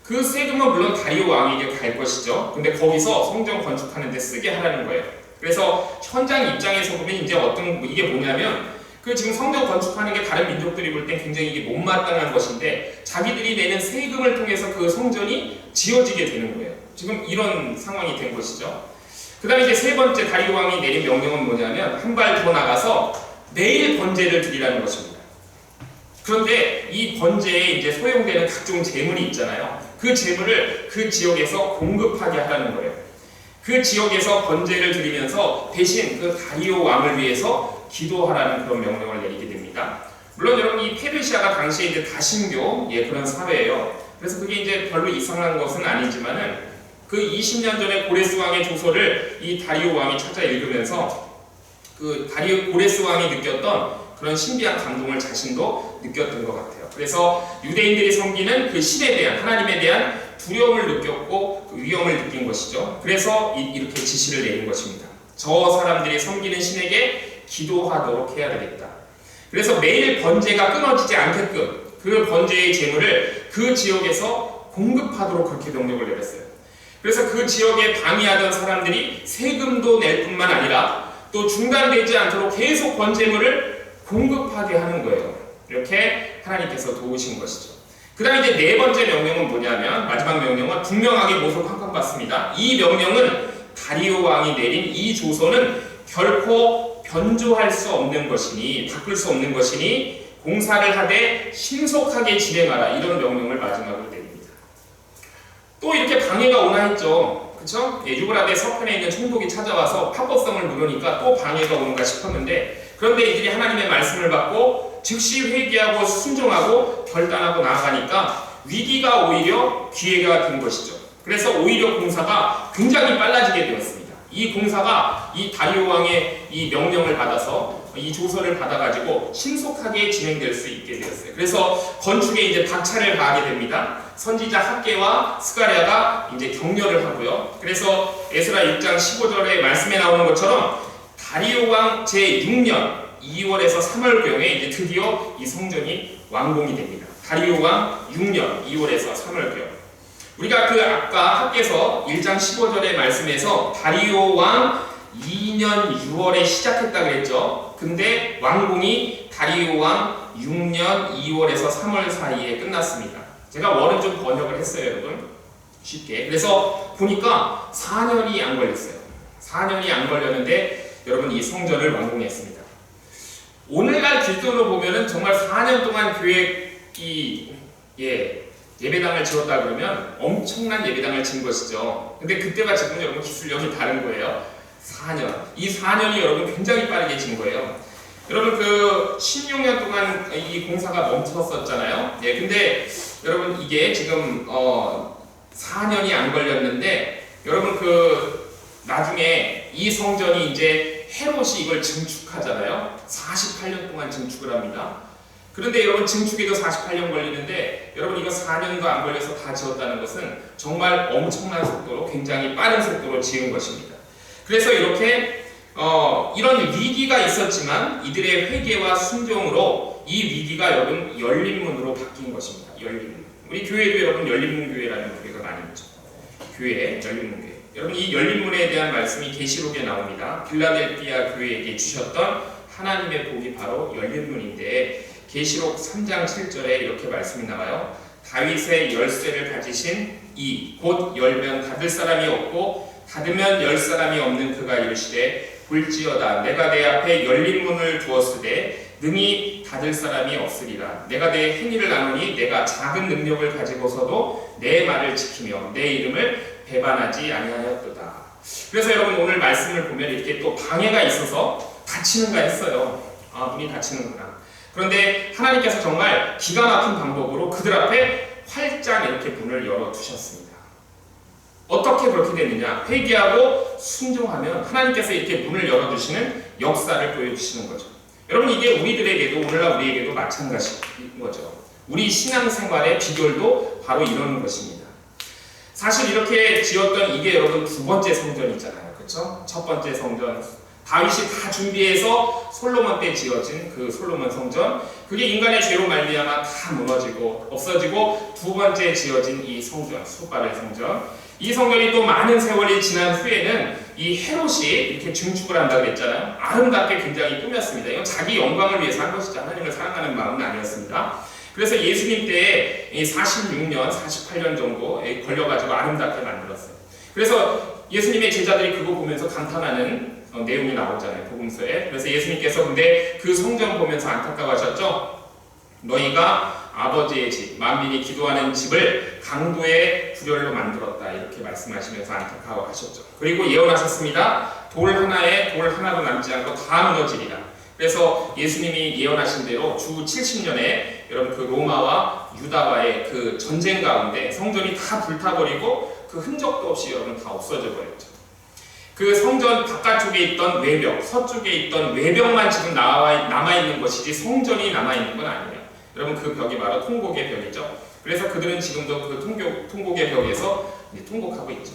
그 세금은 물론 다리오 왕에게 갈 것이죠. 근데 거기서 성전 건축하는 데 쓰게 하라는 거예요. 그래서 현장 입장에서 보면 이제 이게 뭐냐면 그 지금 성전 건축하는 게 다른 민족들이 볼 땐 굉장히 이게 못마땅한 것인데 자기들이 내는 세금을 통해서 그 성전이 지어지게 되는 거예요. 지금 이런 상황이 된 것이죠. 그 다음에 이제 세 번째 다리오 왕이 내린 명령은 뭐냐면 한 발 더 나가서 매일 번제를 드리라는 것입니다. 그런데 이 번제에 이제 소용되는 각종 재물이 있잖아요. 그 재물을 그 지역에서 공급하게 하라는 거예요. 그 지역에서 번제를 드리면서 대신 그 다리오 왕을 위해서 기도하라는 그런 명령을 내리게 됩니다. 물론 여러분 이 페르시아가 당시에 이제 다신교 그런 사회예요. 그래서 그게 이제 별로 이상한 것은 아니지만은 그 20년 전에 고레스 왕의 조서를 이 다리오 왕이 찾아 읽으면서 그 고레스 왕이 느꼈던 그런 신비한 감동을 자신도 느꼈던 것 같아요. 그래서 유대인들이 섬기는 그 신에 대한, 하나님에 대한 두려움을 느꼈고 그 위험을 느낀 것이죠. 그래서 이렇게 지시를 내린 것입니다. 저 사람들이 섬기는 신에게 기도하도록 해야 되겠다. 그래서 매일 번제가 끊어지지 않게끔 그 번제의 제물을 그 지역에서 공급하도록 그렇게 명령을 내렸어요. 그래서 그 지역에 방해하던 사람들이 세금도 낼 뿐만 아니라 또 중단되지 않도록 계속 번제물을 공급하게 하는 거예요. 이렇게 하나님께서 도우신 것이죠. 그 다음에 이제 네 번째 명령은 뭐냐면 마지막 명령은 분명하게 못을 쾅쾅 받습니다. 이 명령은 다리오 왕이 내린 이 조서는 결코 변조할 수 없는 것이니 바꿀 수 없는 것이니 공사를 하되 신속하게 진행하라 이런 명령을 마지막으로 내립니다. 또 이렇게 방해가 오나 했죠. 그쵸? 유브라데 서편에 있는 총독이 찾아와서 합법성을 물으니까 또 방해가 오는가 싶었는데 그런데 이들이 하나님의 말씀을 받고 즉시 회개하고 순종하고 결단하고 나아가니까 위기가 오히려 기회가 된 것이죠. 그래서 오히려 공사가 굉장히 빨라지게 되었습니다. 이 공사가 이 다리오 왕의 이 명령을 받아서 이 조서를 받아가지고 신속하게 진행될 수 있게 되었어요. 그래서 건축에 이제 박차를 가하게 됩니다. 선지자 학개와 스가랴가 이제 격려를 하고요. 그래서 에스라 6장 15절의 말씀에 나오는 것처럼 다리오 왕 제6년 2월에서 3월경에 이제 드디어 이 성전이 완공이 됩니다. 다리오 왕 6년 2월에서 3월경. 우리가 그 아까 학개서 1장 15절의 말씀에서 다리오 왕 2년 6월에 시작했다 그랬죠. 근데 완공이 다리오 왕 6년 2월에서 3월 사이에 끝났습니다. 제가 월은 좀 번역을 했어요, 여러분. 쉽게. 그래서 보니까 4년이 안 걸렸어요. 4년이 안 걸렸는데 여러분 이 성전을 완공했습니다. 오늘날 길도로 보면은 정말 4년 동안 교회이 예배당을 지었다 그러면 엄청난 예배당을 지은 것이죠. 근데 그때와 지금은 여러분 기술력이 다른 거예요. 4년. 이 4년이 여러분 굉장히 빠르게 진 거예요. 여러분 그 16년 동안 이 공사가 멈췄었잖아요. 예, 근데 여러분 이게 지금 4년이 안 걸렸는데 여러분 그 나중에 이 성전이 이제 헤롯이 이걸 증축하잖아요. 48년 동안 증축을 합니다. 그런데 여러분 증축에도 48년 걸리는데 여러분 이거 4년도 안 걸려서 다 지었다는 것은 정말 엄청난 속도로 굉장히 빠른 속도로 지은 것입니다. 그래서 이렇게 이런 위기가 있었지만 이들의 회개와 순종으로 이 위기가 여러분 열린문으로 바뀐 것입니다. 열린문. 우리 교회도 여러분 열린문교회라는 교회가 많이 있죠. 교회, 열린문교회. 여러분 이 열린문에 대한 말씀이 계시록에 나옵니다. 빌라델피아 교회에게 주셨던 하나님의 복이 바로 열린문인데 계시록 3장 7절에 이렇게 말씀이 나와요. 다윗의 열쇠를 가지신 이 곧 열면 닫을 사람이 없고 닫으면 열 사람이 없는 그가 이르시되 볼지어다 내가 내 앞에 열린 문을 두었으되 능히 닫을 사람이 없으리라. 내가 내 행위를 아노니 내가 작은 능력을 가지고서도 내 말을 지키며 내 이름을 배반하지 아니하였도다. 그래서 여러분 오늘 말씀을 보면 이렇게 또 방해가 있어서 닫히는가 했어요. 아, 문이 닫히는구나. 그런데 하나님께서 정말 기가 막힌 방법으로 그들 앞에 활짝 이렇게 문을 열어두셨습니다. 어떻게 그렇게 됐느냐? 회개하고 순종하면 하나님께서 이렇게 문을 열어주시는 역사를 보여주시는 거죠. 여러분 이게 우리들에게도 오늘날 우리에게도 마찬가지인 거죠. 우리 신앙생활의 비결도 바로 이런 것입니다. 사실 이렇게 지었던 이게 여러분 두 번째 성전이잖아요. 그렇죠? 첫 번째 성전 다윗이 다 준비해서 솔로몬 때 지어진 그 솔로몬 성전, 그게 인간의 죄로 말미암아 다 무너지고 없어지고 두 번째 지어진 이 성전, 수바벨 성전. 이 성전이 또 많은 세월이 지난 후에는 이 헤롯이 이렇게 증축을 한다고 했잖아요. 아름답게 굉장히 꾸몄습니다. 이건 자기 영광을 위해서 한 것이지 하나님을 사랑하는 마음은 아니었습니다. 그래서 예수님 때에 46년, 48년 정도 걸려가지고 아름답게 만들었어요. 그래서 예수님의 제자들이 그거 보면서 감탄하는 내용이 나오잖아요. 복음서에. 그래서 예수님께서 근데 그 성전 보면서 안타까워하셨죠? 너희가 아버지의 집, 만민이 기도하는 집을 강도의 굴열로 만들었다. 이렇게 말씀하시면서 안타까워하셨죠. 그리고 예언하셨습니다. 돌 하나도 남지 않고 다 무너지리라. 그래서 예수님이 예언하신 대로 주 70년에 여러분 그 로마와 유다와의 그 전쟁 가운데 성전이 다 불타버리고 그 흔적도 없이 여러분 다 없어져 버렸죠. 그 성전 바깥쪽에 있던 외벽, 서쪽에 있던 외벽만 지금 남아있는 것이지 성전이 남아있는 건 아니에요. 여러분 그 벽이 바로 통곡의 벽이죠. 그래서 그들은 지금도 그 통곡의 벽에서 통곡하고 있죠.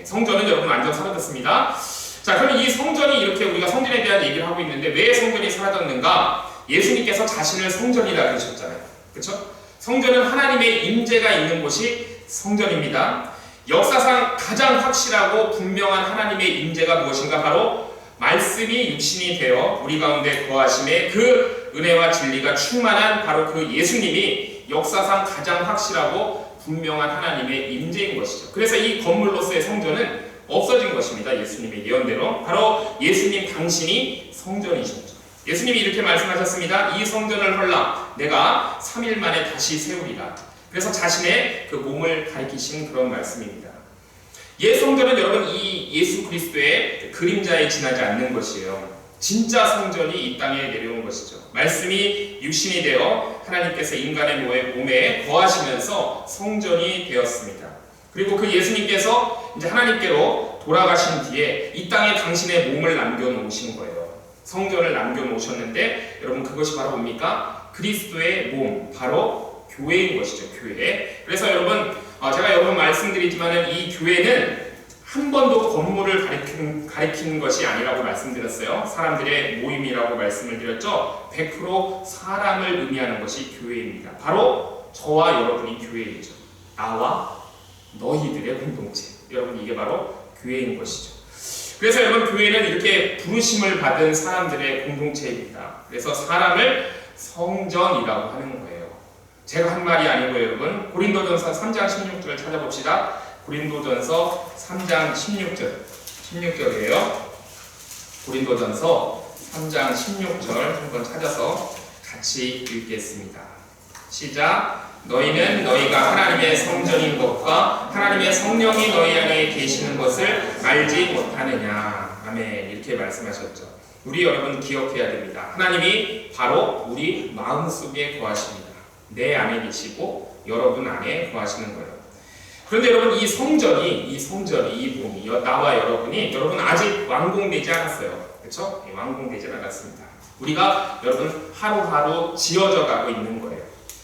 성전은 여러분 완전 사라졌습니다. 자, 그럼 이 성전이 이렇게 우리가 성전에 대한 얘기를 하고 있는데 왜 성전이 사라졌는가? 예수님께서 자신을 성전이라 그러셨잖아요. 그렇죠? 성전은 하나님의 임재가 있는 곳이 성전입니다. 역사상 가장 확실하고 분명한 하나님의 임재가 무엇인가? 바로 말씀이 육신이 되어 우리 가운데 거하심에 그 은혜와 진리가 충만한 바로 그 예수님이 역사상 가장 확실하고 분명한 하나님의 임재인 것이죠. 그래서 이 건물로서의 성전은 없어진 것입니다. 예수님의 예언대로 바로 예수님 당신이 성전이셨죠. 예수님이 이렇게 말씀하셨습니다. 이 성전을 헐라 내가 3일 만에 다시 세우리라. 그래서 자신의 그 몸을 가리키신 그런 말씀입니다. 옛 성전은 여러분 이 예수 그리스도의 그림자에 지나지 않는 것이에요. 진짜 성전이 이 땅에 내려온 것이죠. 말씀이 육신이 되어 하나님께서 인간의 몸에 거하시면서 성전이 되었습니다. 그리고 그 예수님께서 이제 하나님께로 돌아가신 뒤에 이 땅에 당신의 몸을 남겨놓으신 거예요. 성전을 남겨놓으셨는데 여러분 그것이 바로 뭡니까? 그리스도의 몸, 바로 교회인 것이죠. 교회. 그래서 여러분 제가 여러 번 말씀드리지만은 이 교회는 한 번도 건물을 가리키는 것이 아니라고 말씀드렸어요. 사람들의 모임이라고 말씀을 드렸죠. 100% 사람을 의미하는 것이 교회입니다. 바로 저와 여러분이 교회이죠. 나와 너희들의 공동체. 여러분 이게 바로 교회인 것이죠. 그래서 여러분 교회는 이렇게 부르심을 받은 사람들의 공동체입니다. 그래서 사람을 성전이라고 하는 거예요. 제가 한 말이 아니고 여러분 고린도전서 3장 16절을 찾아봅시다. 고린도전서 3장 16절이에요. 고린도전서 3장 16절 한번 찾아서 같이 읽겠습니다. 시작. 너희는 너희가 하나님의 성전인 것과 하나님의 성령이 너희 안에 계시는 것을 알지 못하느냐. 아멘. 이렇게 말씀하셨죠. 우리 여러분 기억해야 됩니다. 하나님이 바로 우리 마음속에 거하십니다. 내 안에 계시고 여러분 안에 거하시는 거예요. 그런데 여러분 이 성전이 이 몸이 나와 여러분 아직 완공되지 않았어요. 그렇죠? 완공되지 않았습니다. 우리가 여러분 하루하루 지어져 가고 있는 거예요.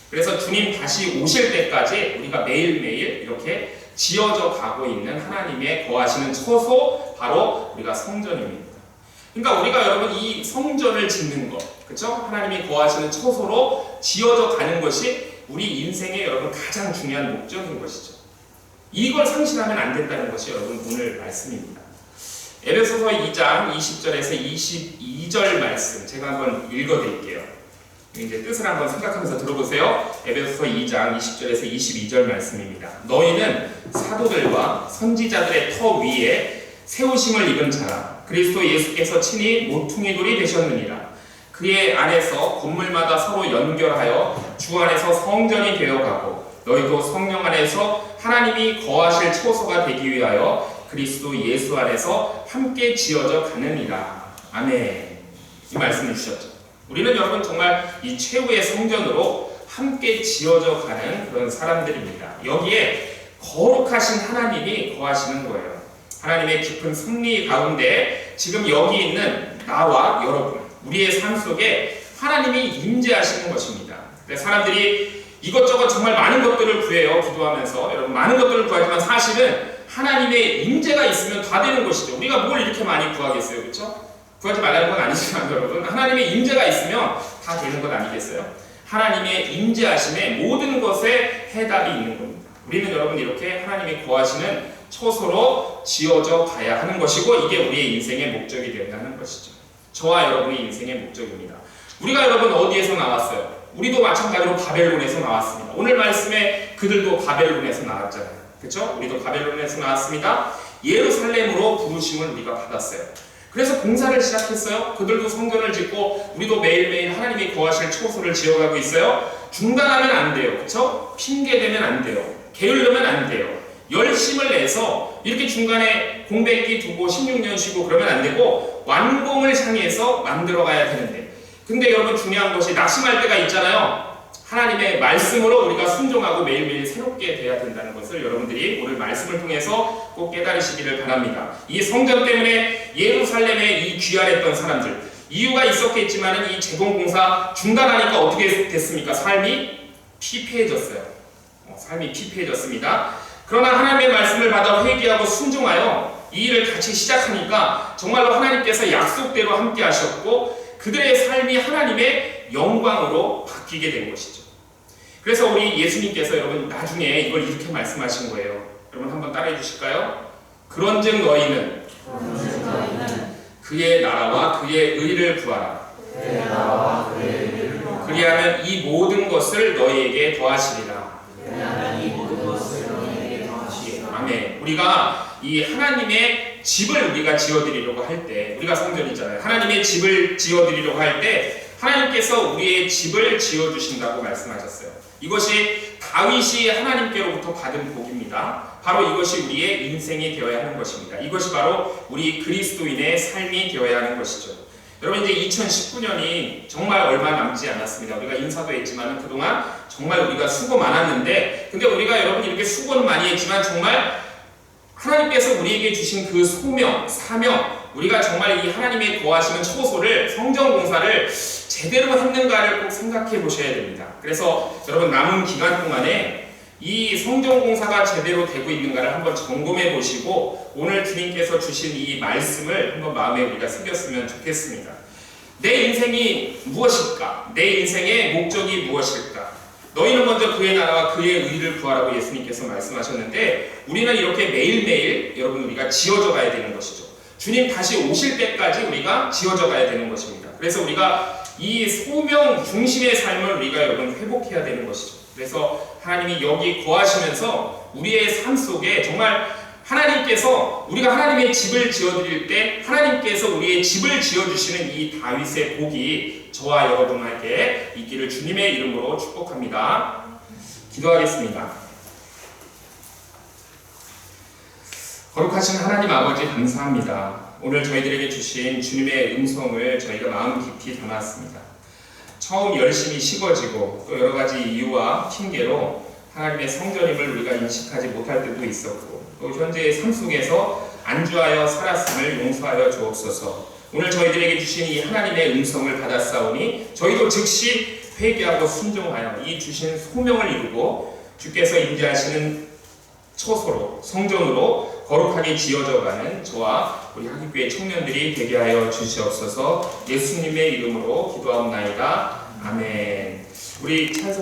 그래서 주님 다시 오실 때까지 우리가 매일매일 이렇게 지어져 가고 있는 하나님의 거하시는 처소 바로 우리가 성전입니다. 그러니까 우리가 여러분 이 성전을 짓는 것, 그렇죠? 하나님이 거하시는 처소로 지어져 가는 것이 우리 인생의 여러분 가장 중요한 목적인 것이죠. 이걸 상실하면 안 된다는 것이 여러분 오늘 말씀입니다. 에베소서 2장 20절에서 22절 말씀 제가 한번 읽어드릴게요. 이제 뜻을 한번 생각하면서 들어보세요. 에베소서 2장 20절에서 22절 말씀입니다. 너희는 사도들과 선지자들의 터 위에 세우심을 입은 자라. 그리스도 예수께서 친히 모퉁이 돌이 되셨느니라. 그의 안에서 건물마다 서로 연결하여 주 안에서 성전이 되어가고 너희도 성령 안에서 하나님이 거하실 처소가 되기 위하여 그리스도 예수 안에서 함께 지어져 가느니라. 아멘. 이 말씀을 주셨죠. 우리는 여러분 정말 이 최후의 성전으로 함께 지어져 가는 그런 사람들입니다. 여기에 거룩하신 하나님이 거하시는 거예요. 하나님의 깊은 섭리 가운데 지금 여기 있는 나와 여러분, 우리의 삶 속에 하나님이 임재하시는 것입니다. 사람들이 이것저것 정말 많은 것들을 구해요. 기도하면서 여러분 많은 것들을 구하지만 사실은 하나님의 임재가 있으면 다 되는 것이죠. 우리가 뭘 이렇게 많이 구하겠어요, 그렇죠? 구하지 말라는 건 아니지만 여러분 하나님의 임재가 있으면 다 되는 것 아니겠어요? 하나님의 임재하심에 모든 것에 해답이 있는 겁니다. 우리는 여러분 이렇게 하나님이 거하시는 처소로 지어져 가야 하는 것이고 이게 우리의 인생의 목적이 된다는 것이죠. 저와 여러분의 인생의 목적입니다. 우리가 여러분 어디에서 나왔어요? 우리도 마찬가지로 바벨론에서 나왔습니다. 오늘 말씀에 그들도 바벨론에서 나왔잖아요. 그렇죠? 우리도 바벨론에서 나왔습니다. 예루살렘으로 부르심을 우리가 받았어요. 그래서 공사를 시작했어요. 그들도 성전을 짓고 우리도 매일매일 하나님이 거하실 처소를 지어가고 있어요. 중단하면 안 돼요. 그렇죠? 핑계대면 안 돼요. 게으르면 안 돼요. 열심을 내서 이렇게 중간에 공백기 두고 16년 쉬고 그러면 안 되고 완공을 향해서 만들어가야 되는데 근데 여러분 중요한 것이 낙심할 때가 있잖아요. 하나님의 말씀으로 우리가 순종하고 매일매일 새롭게 돼야 된다는 것을 여러분들이 오늘 말씀을 통해서 꼭 깨달으시기를 바랍니다. 이 성전 때문에 예루살렘에 이 귀환했던 사람들 이유가 있었겠지만 이 재건공사 중단하니까 어떻게 됐습니까? 삶이 피폐해졌어요. 삶이 피폐해졌습니다. 그러나 하나님의 말씀을 받아 회개하고 순종하여 이 일을 같이 시작하니까 정말로 하나님께서 약속대로 함께 하셨고 그들의 삶이 하나님의 영광으로 바뀌게 된 것이죠. 그래서 우리 예수님께서 여러분 나중에 이걸 이렇게 말씀하신 거예요. 여러분 한번 따라해 주실까요? 그런즉 너희는 그의 나라와 그의 의를 구하라. 그리하면 이 모든 것을 너희에게 더하시리라. 아멘. 우리가 이 하나님의 집을 우리가 지어드리려고 할 때 우리가 성전이잖아요. 하나님의 집을 지어드리려고 할 때 하나님께서 우리의 집을 지어주신다고 말씀하셨어요. 이것이 다윗이 하나님께로부터 받은 복입니다. 바로 이것이 우리의 인생이 되어야 하는 것입니다. 이것이 바로 우리 그리스도인의 삶이 되어야 하는 것이죠. 여러분 이제 2019년이 정말 얼마 남지 않았습니다. 우리가 인사도 했지만 그동안 정말 우리가 수고 많았는데 근데 우리가 여러분 이렇게 수고는 많이 했지만 정말 하나님께서 우리에게 주신 그 소명, 사명 우리가 정말 이 하나님의 거하시는 처소를 성전 공사를 제대로 했는가를 꼭 생각해 보셔야 됩니다. 그래서 여러분 남은 기간 동안에 이 성전 공사가 제대로 되고 있는가를 한번 점검해 보시고 오늘 주님께서 주신 이 말씀을 한번 마음에 우리가 새겼으면 좋겠습니다. 내 인생이 무엇일까? 내 인생의 목적이 무엇일까? 너희는 먼저 그의 나라와 그의 의를 구하라고 예수님께서 말씀하셨는데 우리는 이렇게 매일매일 여러분 우리가 지어져 가야 되는 것이죠. 주님 다시 오실 때까지 우리가 지어져 가야 되는 것입니다. 그래서 우리가 이 소명 중심의 삶을 우리가 여러분 회복해야 되는 것이죠. 그래서 하나님이 여기 거하시면서 우리의 삶 속에 정말 하나님께서 우리가 하나님의 집을 지어드릴 때 하나님께서 우리의 집을 지어주시는 이 다윗의 복이 저와 여러분에게 있기를 주님의 이름으로 축복합니다. 기도하겠습니다. 거룩하신 하나님 아버지 감사합니다. 오늘 저희들에게 주신 주님의 음성을 저희가 마음 깊이 담았습니다. 처음 열심히 식어지고 또 여러 가지 이유와 핑계로 하나님의 성전임을 우리가 인식하지 못할 때도 있었고 또 현재의 삶 속에서 안주하여 살았음을 용서하여 주옵소서. 오늘 저희들에게 주신 이 하나님의 음성을 받았사오니 저희도 즉시 회개하고 순종하여 이 주신 소명을 이루고 주께서 임재하시는 처소로 성전으로 거룩하게 지어져가는 저와 우리 하기교회 청년들이 되게 하여 주시옵소서. 예수님의 이름으로 기도하옵나이다. 아멘. 우리 찬송